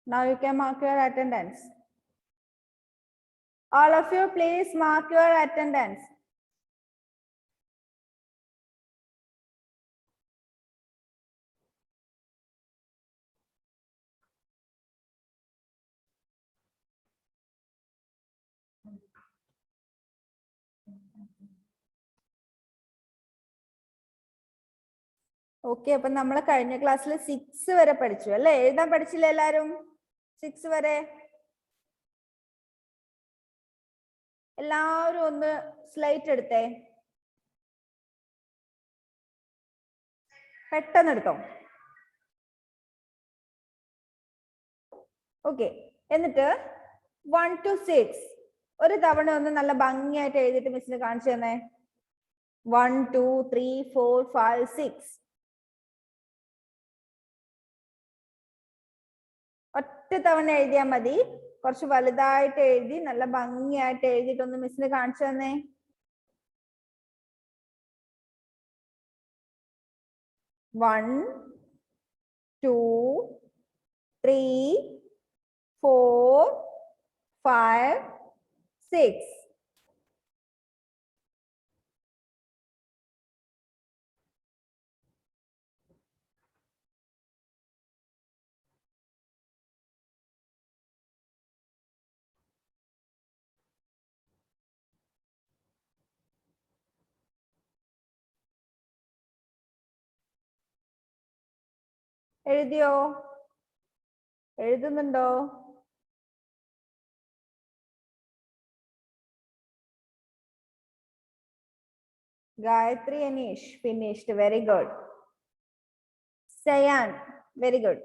Now you can mark your attendance. All of you, please mark your attendance. Okay, അപ്പൊ നമ്മൾ കഴിഞ്ഞ ക്ലാസ്സിൽ 6 വരെ പഠിച്ചു അല്ലെ? എഴുതാൻ പഠിച്ചില്ല എല്ലാരും? 6 വരെ എല്ലാവരും ഒന്ന് സ്ലൈറ്റ് എടുത്തേ, പെട്ടെന്ന് എടുത്തോ. ഓക്കെ, എന്നിട്ട് 1 to 6 ഒരു തവണ ഒന്ന് നല്ല ഭംഗിയായിട്ട് എഴുതിയിട്ട് മിസ്സിന് കാണിച്ചു തന്നെ. 1 2 3 4 5 6 ഒറ്റ തവണ എഴുതിയാൽ മതി. കുറച്ച് വലുതായിട്ട് എഴുതി നല്ല ഭംഗിയായിട്ട് എഴുതിയിട്ടൊന്ന് മിസ്സിന് കാണിച്ചു തന്നെ. വൺ 2 3 4 5 6 എഴുതിയോ? എഴുതുന്നുണ്ടോ? Gayatri Anish finished. Very good. Sayan, very good.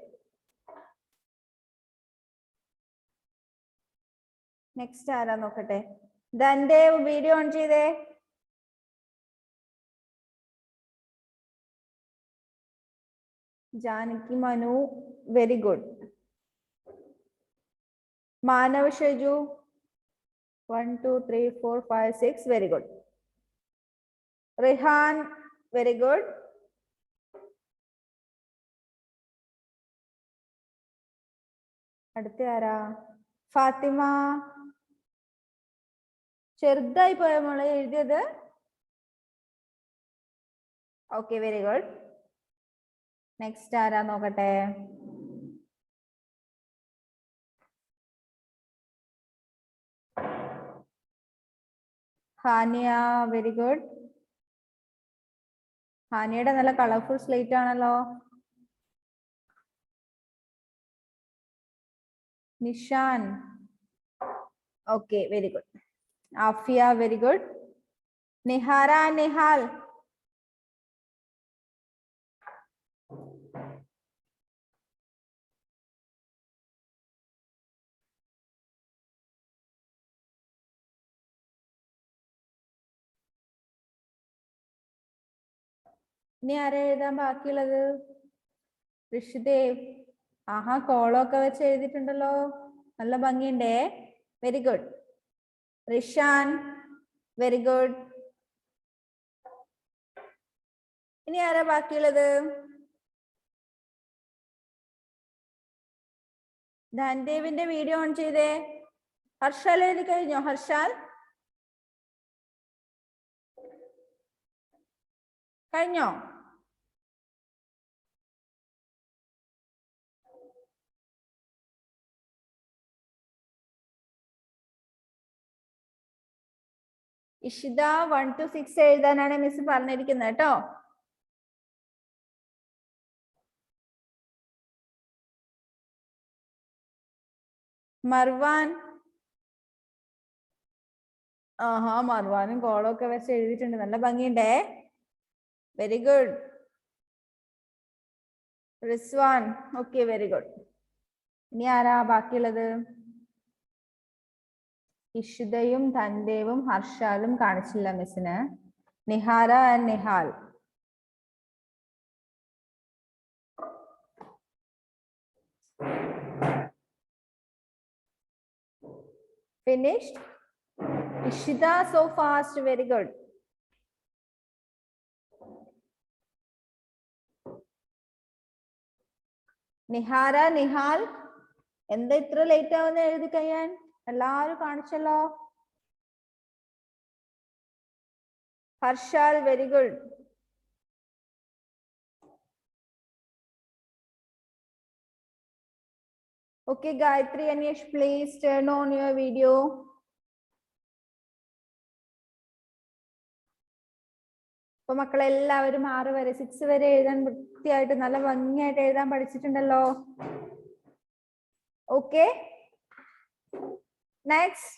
Next ആരാ നോക്കട്ടെ. ധൻദേവ് വീഡിയോ ഓൺ ചെയ്തേ. Janaki Manu, very good. Manav Shaju, 1 2 3 4 5 6, very good. Rehan, very good. അടുത്ത ആരാ? ഫാത്തിമ, ചെറുതായി പോയ മോളെ എഴുതിയത്. Okay, very good. നെക്സ്റ്റ് ആരാ നോക്കട്ടെ. ഹാനിയ, വെരി ഗുഡ്. ഹാനിയുടെ നല്ല കളർഫുൾ സ്ലേറ്റ് ആണല്ലോ. Nishan, okay, very good. Afiya, very good. Nihara, Nihal, ഇനി ആരാ എഴുതാൻ ബാക്കിയുള്ളത്? ഋഷിദേവ്, ആഹാ, കോളമൊക്കെ വെച്ച് എഴുതിയിട്ടുണ്ടല്ലോ, നല്ല ഭംഗിയുണ്ടേ. Very good. Rishan, very good. ഇനി ആരാ ബാക്കിയുള്ളത്? ധൻദേവിന്റെ വീഡിയോ ഓൺ ചെയ്തേ. ഹർഷാൽ എഴുതി കഴിഞ്ഞോ? ഹർഷാൽ കഴിഞ്ഞോ? ഇഷിത 1 to 6 എഴുതാനാണ് മിസ് പറഞ്ഞിരിക്കുന്നത് കേട്ടോ. മർവാൻ, ആഹാ, മർവാനും കോളമൊക്കെ വെച്ച് എഴുതിയിട്ടുണ്ട്, നല്ല ഭംഗിയുണ്ടേ. Very good. Rizwan, okay, very good. ഇനി ആരാ ബാക്കിയുള്ളത്? ഇഷിതയും ധൻദേവും ഹർഷാലും കാണിച്ചില്ല മിസ്സിന്. Nihara and Nihal. Finished? Ishita, so fast, very good. Nihara, Nihal, എന്താ ഇത്ര ലേറ്റ് ആവുന്ന എഴുതി കഴിയാൻ? എല്ലാവരും കാണിച്ചല്ലോ. Harshal, very good. Okay, Gayatri and Yash, please turn on your video. അപ്പൊ മക്കളെല്ലാവരും 6 വരെ 6 വരെ എഴുതാൻ വൃത്തിയായിട്ട് നല്ല ഭംഗിയായിട്ട് എഴുതാൻ പഠിച്ചിട്ടുണ്ടല്ലോ. Okay. Next,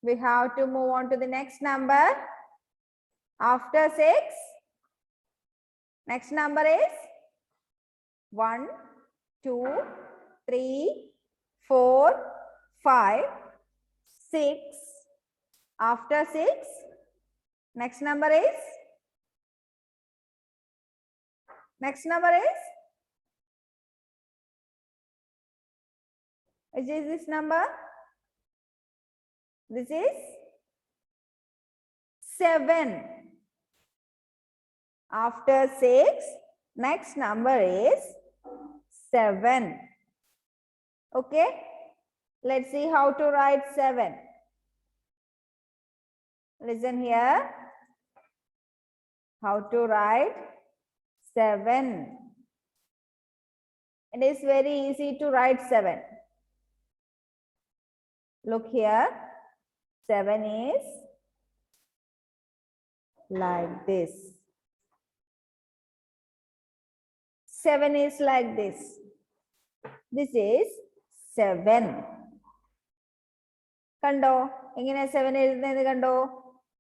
we have to move on to the next number. After 6, next number is 1, 2, 3, 4, 5, 6. After 6, next number is? Next number is? Which is this number? This is 7. After 6, next number is 7. Okay? Let's see how to write 7. Listen here. How to write 7. It is very easy to write 7. Look here. 7 is like this. 7 is like this. This is 7. കണ്ടോ എങ്ങനെ 7 എഴുതുന്നത് കണ്ടോ?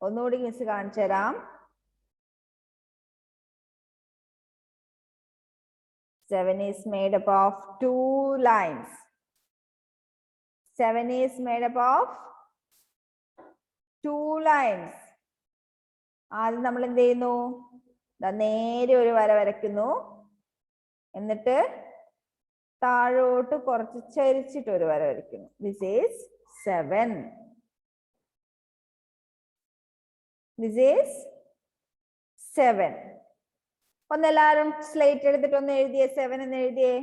ഒന്നുകൂടി miss കാണിച്ചു തരാം. 7 is made up of 2 lines. 7 is made up of 2 lines. ആദ്യം നമ്മൾ എന്ത് ചെയ്യുന്നു? നേരെ ഒരു വര വരയ്ക്കുന്നു. എന്നിട്ട് താഴോട്ട് കുറച്ച് ചരിച്ചിട്ട് ഒരു വര വരയ്ക്കുന്നു. This is 7. This is 7. ഒന്നെല്ലാരും slate എടുത്തിട്ട് ഒന്ന് എഴുതിയേ. 7 എന്ന് എഴുതിയേ.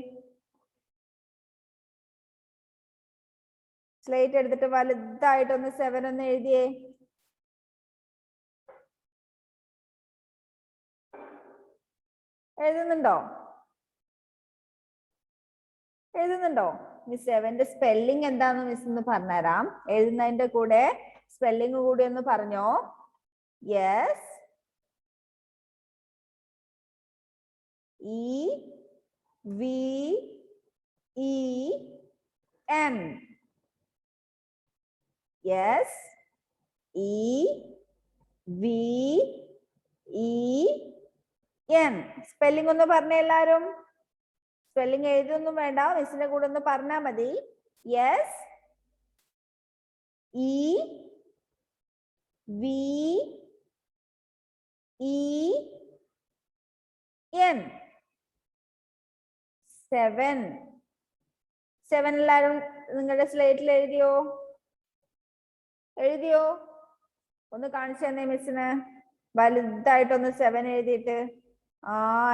സ്ലേറ്റ് എടുത്തിട്ട് വലുതായിട്ടൊന്ന് 7 ഒന്ന് എഴുതിയേ. എഴുതുന്നുണ്ടോ? എഴുതുന്നുണ്ടോ? മിസ് 7ന്റെ സ്പെല്ലിംഗ് എന്താന്ന് മിസ് ഒന്ന് പറഞ്ഞുതരാം. എഴുതുന്നതിന്റെ കൂടെ സ്പെല്ലിംഗ് കൂടി ഒന്ന് പറഞ്ഞോ. Yes, E V E N. Yes, E V E N. Spelling ഒന്ന് പറഞ്ഞേ എല്ലാരും. സ്പെല്ലിംഗ് എഴുതൊന്നും വേണ്ട, മിസ്സിന്റെ കൂടെ ഒന്ന് പറഞ്ഞാൽ മതി. Yes, E V E N. 7. 7 എല്ലാരും നിങ്ങളുടെ സ്ലേറ്റിൽ എഴുതിയോ? എഴുതിയോ? ഒന്ന് കാണിച്ചു തന്നെ മിസ്സിന്. വലുതായിട്ടൊന്ന് 7 എഴുതിയിട്ട്.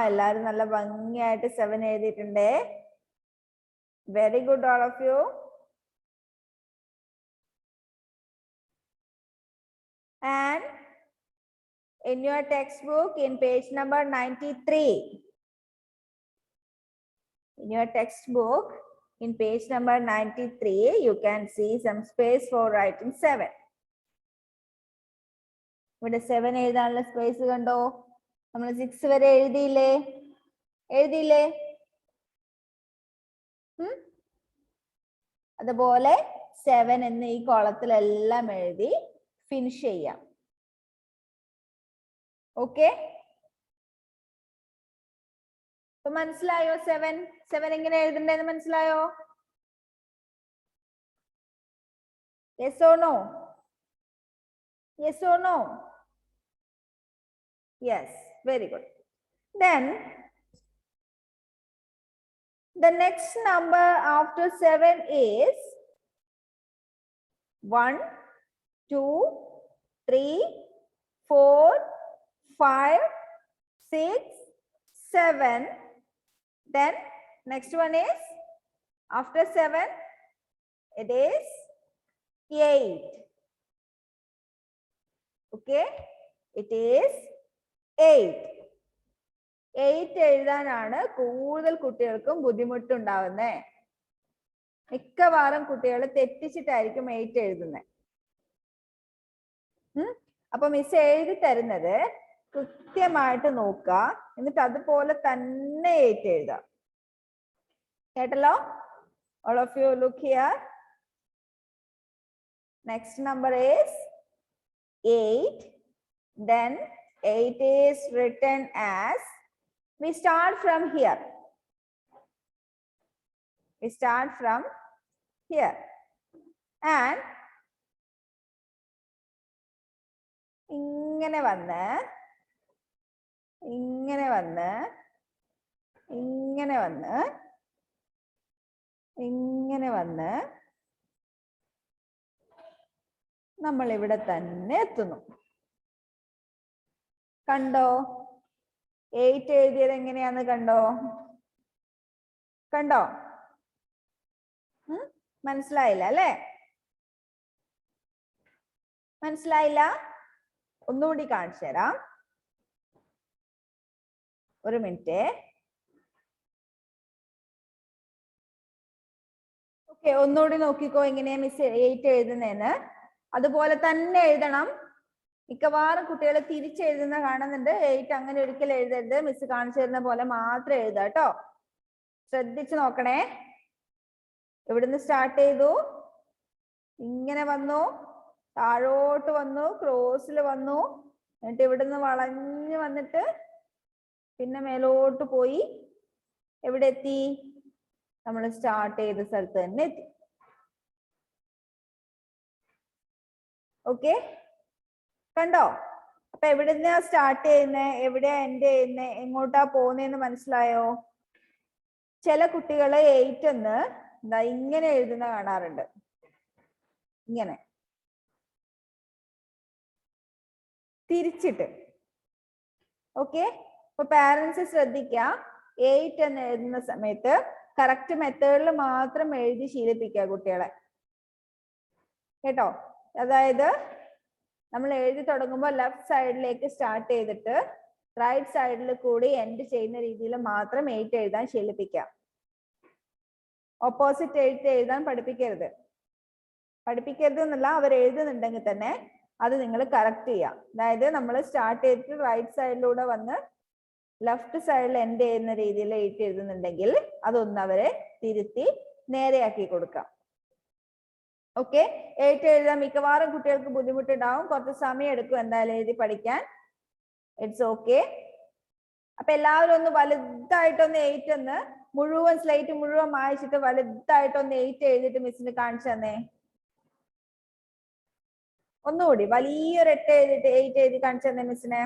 എല്ലാരും നല്ല ഭംഗിയായിട്ട് 7 എഴുതിയിട്ടുണ്ടേ. Very good all of you. And in your textbook in page number 93. In your textbook in page number 93, you can see some space for writing 7. ഇവിടെ 7 എഴുതാനുള്ള സ്പേസ് കണ്ടോ? നമ്മൾ 6 വരെ എഴുതിയില്ലേ? എഴുതിയില്ലേ? അതുപോലെ 7 എന്ന് ഈ കോളത്തിലെല്ലാം എഴുതി ഫിനിഷ് ചെയ്യാം. ഓക്കെ, അപ്പൊ മനസ്സിലായോ? 7 എങ്ങനെ എഴുതണ്ടെന്ന് മനസ്സിലായോ? Yes or no? Yes or no? Yes, very good. Then the next number after 7 is 1, 2, 3, 4, 5, 6, 7. Then next one is After 7, it is 8. Okay, it is 8. 8 എഴുതാനാണ് കൂടുതൽ കുട്ടികൾക്കും ബുദ്ധിമുട്ടുണ്ടാവുന്നത്. മിക്കവാറും കുട്ടികൾ തെറ്റിച്ചിട്ടായിരിക്കും 8 എഴുതുന്നത്. അപ്പൊ മിസ് എഴുതി തരുന്നത് കൃത്യമായിട്ട് നോക്കുക, എന്നിട്ട് അതുപോലെ തന്നെ 8 എഴുതാം. കേട്ടല്ലോ? All of you look here. Next number is 8. Then 8 is written as, we start from here. We start from here. And ഇങ്ങനെ വന്ന് ഇങ്ങനെ വന്ന് ഇങ്ങനെ വന്ന് ഇങ്ങനെ വന്ന് നമ്മൾ ഇവിടെ തന്നെ എത്തുന്നു. കണ്ടോ? 8 എഴുതിയത് എങ്ങനെയാന്ന് കണ്ടോ? കണ്ടോ? മനസ്സിലായില്ല അല്ലേ? മനസ്സിലായില്ല? ഒന്നുകൂടി കാണിച്ചു തരാം. ഒരു മിനിറ്റ്. ഓക്കെ, ഒന്നുകൂടി നോക്കിക്കോ എങ്ങനെയാ മിസ് 8 എഴുതുന്നതെന്ന്. അതുപോലെ തന്നെ എഴുതണം. മിക്കവാറും കുട്ടികൾ തിരിച്ചെഴുതുന്ന കാണുന്നുണ്ട്. 8 അങ്ങനെ ഒരിക്കലും എഴുതരുത്. മിസ് കാണിച്ചു തരുന്ന പോലെ മാത്രം എഴുതുക കേട്ടോ. ശ്രദ്ധിച്ചു നോക്കണേ. ഇവിടുന്ന് സ്റ്റാർട്ട് ചെയ്തു, ഇങ്ങനെ വന്നു, താഴോട്ട് വന്നു, ക്രോസിൽ വന്നു, എന്നിട്ട് ഇവിടുന്ന് വളഞ്ഞു വന്നിട്ട് പിന്നെ മേലോട്ട് പോയി എവിടെ എത്തി? നമ്മൾ സ്റ്റാർട്ട് ചെയ്ത സ്ഥലത്ത് തന്നെ എത്തി. ഓക്കെ, കണ്ടോ? അപ്പൊ എവിടുന്നാ സ്റ്റാർട്ട് ചെയ്യുന്നത്, എവിടെയാ എൻഡ് ചെയ്യുന്നത്, എങ്ങോട്ടാ പോകുന്നതെന്ന് മനസ്സിലായോ? ചില കുട്ടികള് 8 എന്ന് ഇങ്ങനെ എഴുതുന്ന കാണാറുണ്ട്. ഇങ്ങനെ തിരിച്ചിട്ട്. ഓക്കെ, അപ്പൊ പാരന്റ്സ് ശ്രദ്ധിക്കുക, 8 എന്ന് എഴുതുന്ന സമയത്ത് കറക്റ്റ് മെത്തേഡിൽ മാത്രം എഴുതി ശീലിപ്പിക്കുക കുട്ടികളെ. കേട്ടോ? അതായത് നമ്മൾ എഴുതി തുടങ്ങുമ്പോൾ ലെഫ്റ്റ് സൈഡിലേക്ക് സ്റ്റാർട്ട് ചെയ്തിട്ട് റൈറ്റ് സൈഡിൽ കൂടി എൻഡ് ചെയ്യുന്ന രീതിയിൽ മാത്രം 8 എഴുതാൻ ശീലിപ്പിക്കാം. ഓപ്പോസിറ്റ് 8 എഴുതാൻ പഠിപ്പിക്കരുത്. പഠിപ്പിക്കരുത് എന്നല്ല, അവർ എഴുതുന്നുണ്ടെങ്കിൽ തന്നെ അത് നിങ്ങൾ കറക്റ്റ് ചെയ്യാം. അതായത് നമ്മൾ സ്റ്റാർട്ട് ചെയ്തിട്ട് റൈറ്റ് സൈഡിലൂടെ വന്ന് ലെഫ്റ്റ് സൈഡിൽ എൻഡ് ചെയ്യുന്ന രീതിയിൽ 8 എഴുതുന്നുണ്ടെങ്കിൽ അതൊന്ന് അവരെ തിരുത്തി നേരെയാക്കി കൊടുക്കാം. ഓക്കെ, 8 എഴുതാൻ മിക്കവാറും കുട്ടികൾക്ക് ബുദ്ധിമുട്ടുണ്ടാവും. കുറച്ച് സമയം എടുക്കും എന്തായാലും എഴുതി പഠിക്കാൻ. It's okay. അപ്പൊ എല്ലാവരും ഒന്ന് വലുതായിട്ടൊന്ന് 8 എന്ന് മുഴുവൻ സ്ലേറ്റ് മുഴുവൻ മായ്ച്ചിട്ട് വലുതായിട്ടൊന്ന് 8 എഴുതിട്ട് മിസ്സിന് കാണിച്ചു തന്നേ. ഒന്നുകൂടി വലിയൊരു 8 എഴുതിട്ട് 8 എഴുതി കാണിച്ചു തന്നെ മിസ്സിനെ.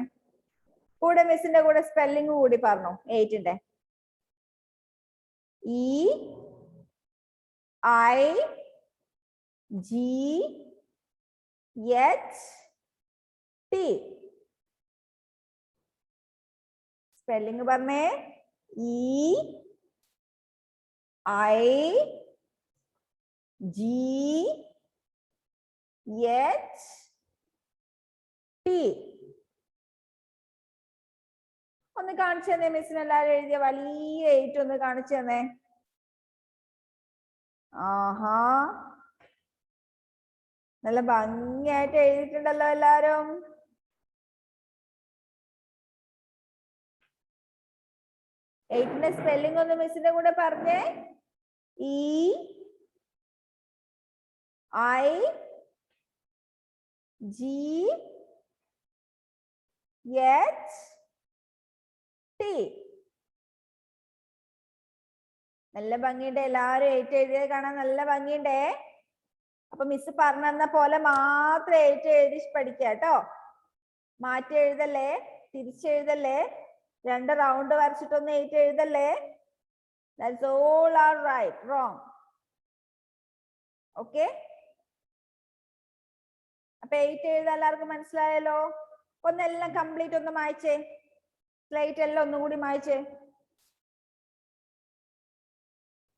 കൂടെ മിസ്സിന്റെ കൂടെ സ്പെല്ലിംഗ് കൂടി പറഞ്ഞു 8ന്റെ. EIGHT. സ്പെല്ലിംഗ് പറഞ്ഞേ. EIGHT. ഒന്ന് കാണിച്ചു തന്നെ മിസ്സിന്. എല്ലാവരും എഴുതിയ വലിയ 8 ഒന്ന് കാണിച്ചു തന്നെ. ആഹാ, നല്ല ഭംഗിയായിട്ട് എഴുതിയിട്ടുണ്ടല്ലോ എല്ലാരും. എയ്റ്റിന്റെ സ്പെല്ലിംഗ് ഒന്ന് മിസ്സിന്റെ കൂടെ പറഞ്ഞേ. EIGHT. നല്ല ഭംഗിയുണ്ട്. എല്ലാവരും 8 എഴുതിയത് കാണാൻ നല്ല ഭംഗിയുണ്ടേ. അപ്പൊ മിസ് പറഞ്ഞ പോലെ മാത്രം 8 എഴുതി പഠിക്കുക കേട്ടോ. മാറ്റി എഴുതല്ലേ, തിരിച്ചെഴുതല്ലേ, 2 round വരച്ചിട്ടൊന്ന് 8 എഴുതല്ലേ. That's all are right, wrong. Okay? അപ്പൊ 8 എഴുതാൻ എല്ലാവർക്കും മനസ്സിലായല്ലോ. ഒന്നെല്ലാം കംപ്ലീറ്റ് ഒന്ന് മായ്ച്ചേ. സ്ലൈറ്റ് എല്ലാം ഒന്നും കൂടി മായ്ച്ചേ.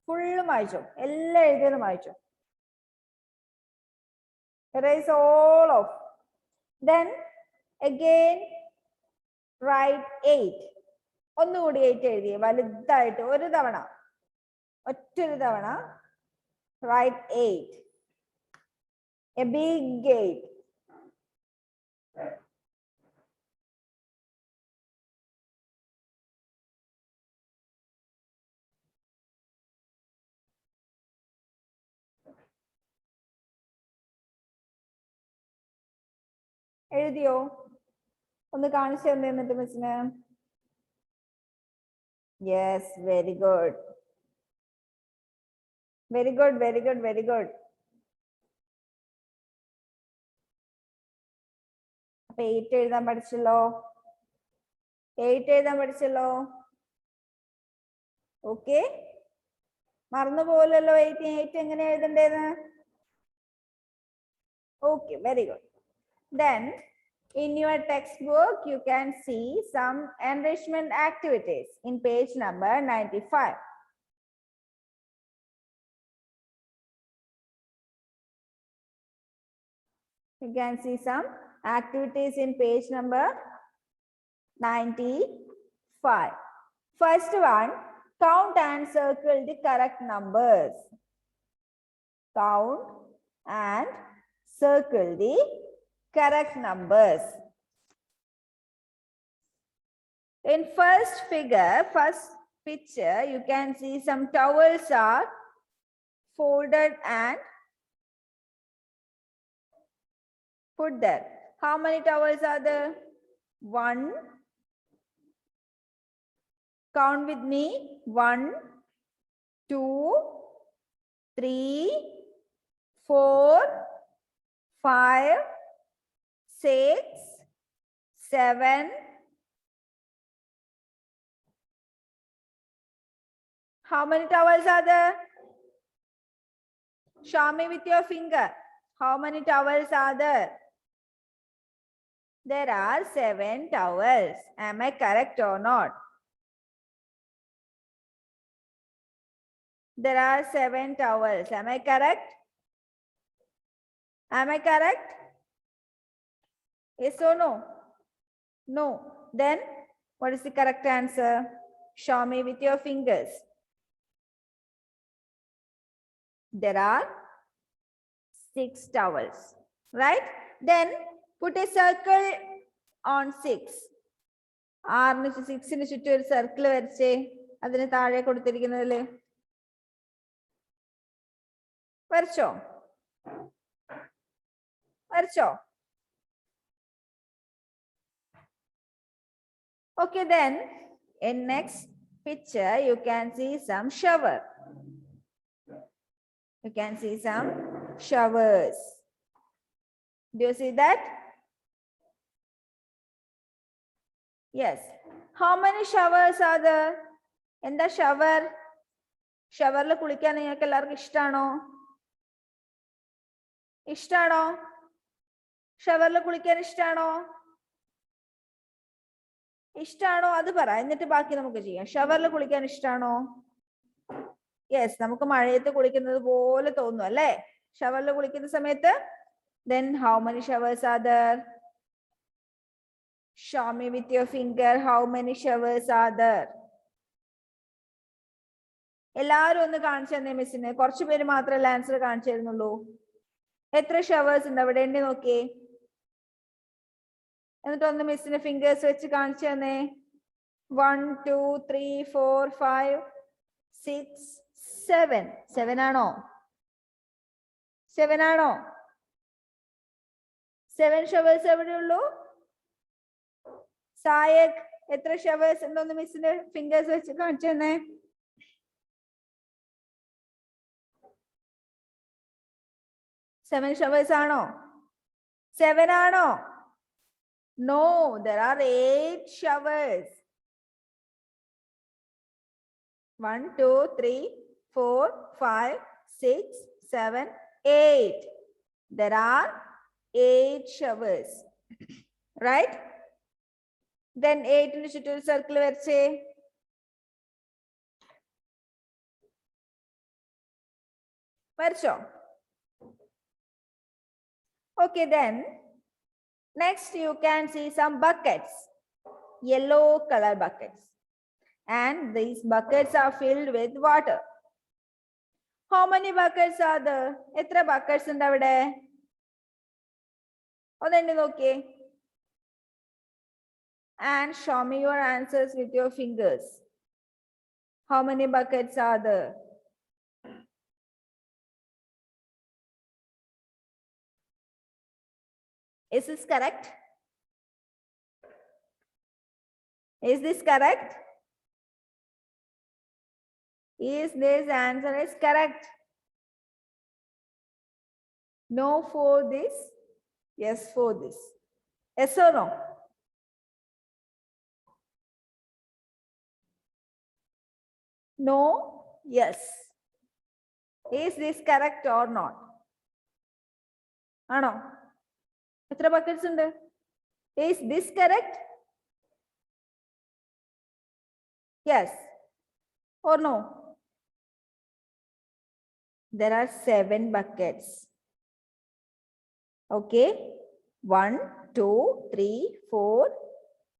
ഫുള്ളും വായിച്ചോ, എല്ലാം എഴുതിയതും വായിച്ചോ. Erase all of. Then again write 8. ഒന്നുകൂടി 8 എഴുതിയേ വലുതായിട്ട് ഒരു തവണ, ഒറ്റൊരു തവണ. Write 8. A big 8. എഴുതിയോ? ഒന്ന് കാണിച്ചു തന്നെ എന്നിട്ട് മിസ്സിന്. Yes, very good, very good, very good, very good. അപ്പൊ 8 എഴുതാൻ പഠിച്ചല്ലോ, 8 എഴുതാൻ പഠിച്ചല്ലോ. ഓക്കെ, മറന്നുപോലല്ലോ 8 എങ്ങനെ എഴുതണ്ടേന്ന്. Okay, very good. Then in your textbook you can see some enrichment activities in page number 95. You can see some activities in page number 95. First one, count and circle the correct numbers. Count and circle the correct numbers. In first picture, you can see some towels are folded and put there. How many towels are there? 1. Count with me. 1, 2, 3, 4, 5, 6, 7. How many towels are there? Show me with your finger. How many towels are there? There are 7 towels. Am I correct or not? There are 7 towels. Am I correct? Am I correct? Yes or no? No. Then what is the correct answer? Show me with your fingers. There are 6 towels, right? Then put a circle on 6. 6 ചുറ്റും ഒരു circle വരച്ചേ. അതിന് താഴെ കൊടുത്തിരിക്കുന്നതില് വരച്ചോ? വരച്ചോ? Okay, then in next picture you can see some shower. You can see some showers. Do you see that? Yes. How many showers are there? എന്താ shower? ഷവറിൽ കുളിക്കാൻ നിങ്ങൾക്ക് എല്ലാവർക്കും ഇഷ്ടാണോ? ഇഷ്ടാണോ? ഷവറിൽ കുളിക്കാൻ ഇഷ്ടാണോ? ഇഷ്ടാണോ അത് പറ, എന്നിട്ട് ബാക്കി നമുക്ക് ചെയ്യാം. ഷവറിൽ കുളിക്കാൻ ഇഷ്ടാണോ? യെസ്, നമുക്ക് മഴയത്ത് കുളിക്കുന്നത് പോലെ തോന്നും അല്ലേ ഷവറിൽ കുളിക്കുന്ന സമയത്ത്? Then how many showers are there? Show me with your finger how many showers are there. എല്ലാവരും ഒന്ന് കാണിച്ചു തന്നെ മിസ്സിന്. കുറച്ചു പേര് മാത്രമല്ല ആൻസർ കാണിച്ചു തരുന്നുള്ളൂ. എത്ര ഷവേഴ്സ് ഉണ്ട് അവിടെ? എണ്ണി നോക്കിയേ. എന്നിട്ട് ഒന്ന് മിസ്സിന് ഫിംഗേഴ്സ് വെച്ച് കാണിച്ചു തന്നെ. 1, 2, 3, 4, 5, 6, 7. 7 ആണോ? 7 ആണോ? 7 ഷവേഴ്സ് എവിടെയുള്ളൂ? സായക് എത്ര ഷവേഴ്സ് ഉണ്ടോന്ന് മിസ്സിന്റെ ഫിംഗേഴ്സ് വെച്ച് കാണിച്ചു തന്നെ. 7 ഷവേഴ്സ് ആണോ? 7 ആണോ? No, there are 8 showers. 1, 2, 3, 4, 5, 6, 7, 8. There are 8 showers. Right? Then 8 ന് ചുറ്റും ഒരു circle വരച്ചേ. വരച്ചോ? Okay, then next you can see some buckets, yellow color buckets, and these buckets are filled with water. How many buckets are there? എത്ര buckets ഉണ്ട് അവിടെ? ഒന്നെണ്ണി നോക്കിയേ. And show me your answers with your fingers. How many buckets are there? Is this correct? Is this correct? Is this answer is correct? No for this? Yes for this. Yes or no? No? Yes. Is this correct or not? ആണോ? എത്ര buckets ഉണ്ട്? Is this correct? Yes or no? There are 7 buckets. Okay. 1, 2, 3, 4,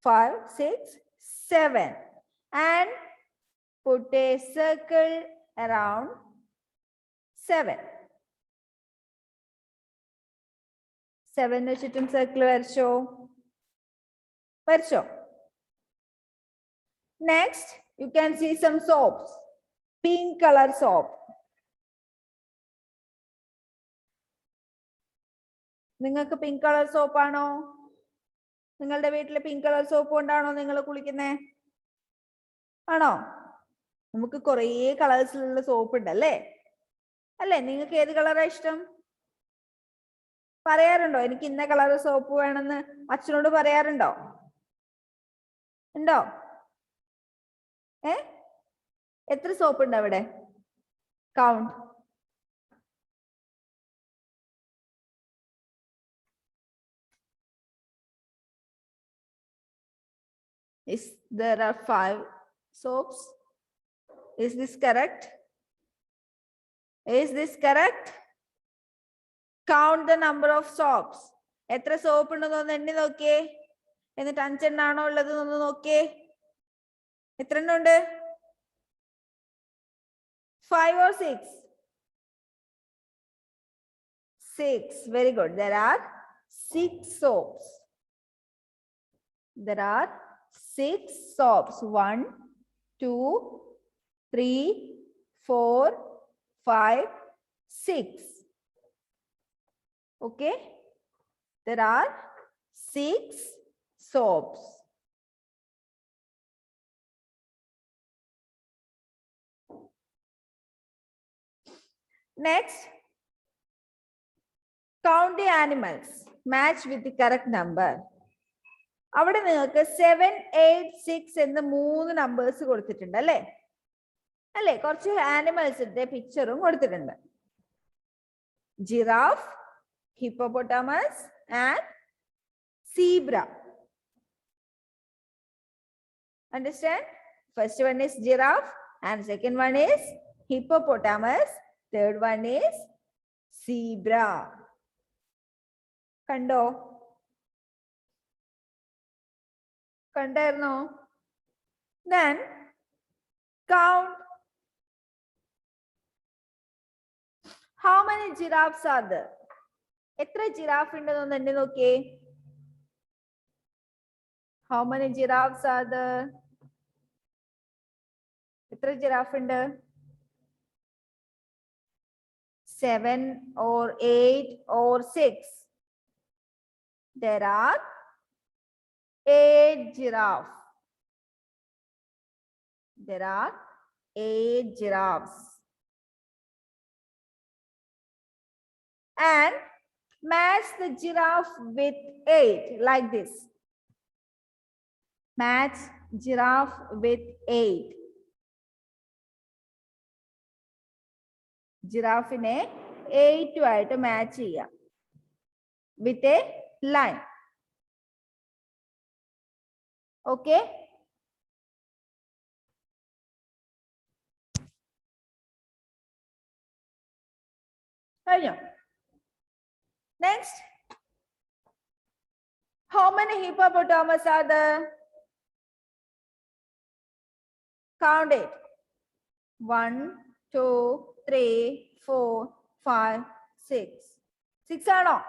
5, 6, 7. And put a circle around 7. 7 ചുറ്റും circle വരച്ചോ? വരച്ചോ? Next, you can see some soaps. Pink color soap. നിങ്ങൾക്ക് pink colour soap ആണോ? നിങ്ങളുടെ വീട്ടിൽ pink colour soap കൊണ്ടാണോ നിങ്ങൾ കുളിക്കുന്നേ? ആണോ? നമുക്ക് കുറേ കളേഴ്സിലുള്ള സോപ്പ് ഉണ്ട് അല്ലേ? അല്ലേ? നിങ്ങൾക്ക് ഏത് കളറാ ഇഷ്ടം? പറയാറുണ്ടോ എനിക്ക് ഇന്ന കളർ സോപ്പ് വേണമെന്ന് അച്ഛനോട് പറയാറുണ്ടോ? ഉണ്ടോ? എത്ര സോപ്പ് ഉണ്ട് അവിടെ? Count. There are 5 soaps. Is this correct? Is this correct? Count the number of soaps. എത്ര സോപ്പ് ഉണ്ടെന്ന് ഒന്ന് എണ്ണി നോക്കിയേ. എന്നിട്ട് 5 എണ്ണാണോ ഉള്ളത് ഒന്ന് നോക്കിയേ. എത്ര എണ്ണം ഉണ്ട്? 5 or 6? 6. Very good. There are 6 soaps. There are 6 soaps. 1, 2, 3, 4, 5, 6. Okay. There are 6 soaps. Next, count the animals. Match with the correct number. അവിടെ നിങ്ങൾക്ക് 7, 8, 6 എന്ന് 3 നമ്പേഴ്സ് കൊടുത്തിട്ടുണ്ട് അല്ലേ? അല്ലേ? കുറച്ച് ആനിമൽസിന്റെ പിക്ചറും കൊടുത്തിട്ടുണ്ട്. Giraffe, hippopotamus and zebra. Understand? First one is giraffe and second one is hippopotamus. Third one is zebra. കണ്ടോ? കണ്ടായിരുന്നോ? Then count how many giraffes are there? എത്ര ജിറാഫ് ഉണ്ടെന്ന് എണ്ണി നോക്കിയേ. How many giraffes are there? എത്ര giraffe ഉണ്ട്? 7 or 8 or 6? There are 8 giraffes. There are 8 giraffes. And match the giraffe with 8 like this. Match giraffe with 8. ജിറാഫിനെ 8 ആയിട്ട് match ചെയ്യാം with a line. Okay. Next, how many hippopotamus are there? Count it. 1, 2, 3, 4, 5, 6. 6 or no?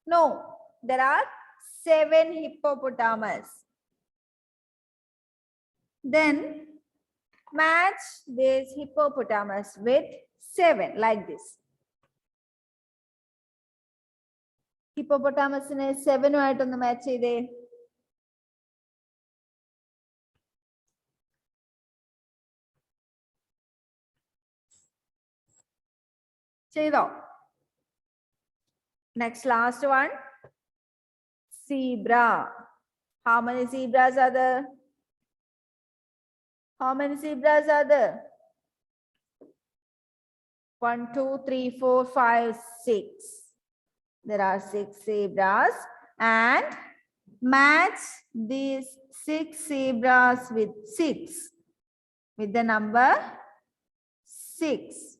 No, there are 7 hippopotamus. Then match this hippopotamus with 7 like this. Hippopotamus in 7 on the match. Next, last one. Zebra. How many zebras are there? How many zebras are there? 1, 2, 3, 4, 5, 6. There are 6 zebras, and match these 6 zebras with 6 with the number 6.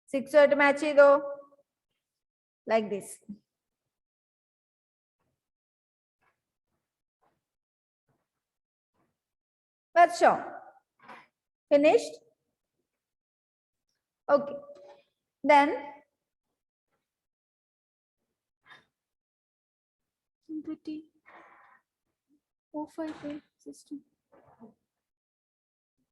Six to match though, like this. That's shown. Finished? Okay. Then 4, 5, 8 system.